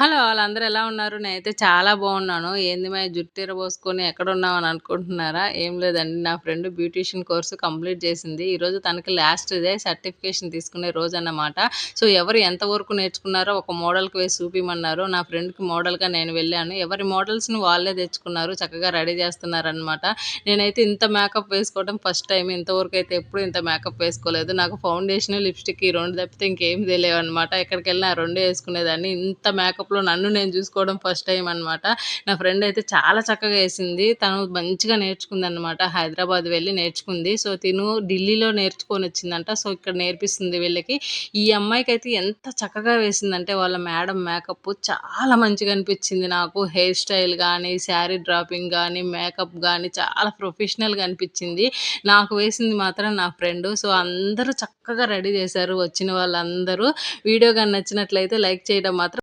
Hello! ఆళ్ళందరూ ఎలా ఉన్నారు? నేనైతే చాలా బాగున్నాను. ఏంది మే జుట్టు ఇరబోసుకొని ఎక్కడున్నావు అని అనుకుంటున్నారా? ఏం లేదండి. నా ఫ్రెండ్ బ్యూటీషియన్ కోర్స్ కంప్లీట్ చేసింది. ఈరోజు తనకి లాస్ట్ డే సర్టిఫికేషన్ తీసుకునే రోజన్నమాట. సో, ఎవరు ఎంత వరకు నేర్చుకున్నారో ఒక మోడల్‌కి వేసి చూపిమన్నారు. నా ఫ్రెండ్‌కి మోడల్‌గా నేను వెళ్ళాను. ఎవరి మోడల్స్‌ని వాళ్ళే తెచ్చుకున్నారు. చక్కగా రెడీ చేస్తున్నారనమాట. నేనైతే ఇంత మేకప్ వేసుకోవడం ఫస్ట్ టైమ్. ఇంతవరకైతే ఎప్పుడు ఇంత మేకప్ వేసుకోలేదు. నాకు ఫౌండేషన్, లిప్‌స్టిక్ ఈ 2 తప్పితే ఇంకేమి తెలియవనమాట. ఎక్కడికెళ్ళినా ఆ 2 ఏసుకునేదాన్ని. ఇంత మేకప్‌లో నన్ను నేను చూసుకోవడం ఫస్ట్ టైమ్ అనమాట. నా ఫ్రెండ్ అయితే చాలా చక్కగా ఏసింది. తను మంచిగా నేర్చుకుందనమాట. హైదరాబాద్ వెళ్లి నేర్చుకుంది. సో, తిను ఢిల్లీలో నేర్చుకొనొచ్చిందంట. సో, ఇక్కడ నేర్పిస్తుంది వీళ్ళకి. ఈ అమ్మాయికైతే ఎంత చక్కగా వేసిందంటే వాళ్ళ మేడం మేకప్ చాలా మంచిగా అనిపించింది నాకు. హెయిర్ స్టైల్ గానీ, శారీ డ్రాపింగ్ గానీ, మేకప్ గానీ చాలా ప్రొఫెషనల్‌గా అనిపించింది. నాకు వేసింది మాత్రం నా ఫ్రెండు. సో, అందరూ చక్కగా రెడీ చేశారు వచ్చిన వాళ్ళందరూ. వీడియో గాని నచ్చినట్లయితే లైక్ చేయడం మాత్రం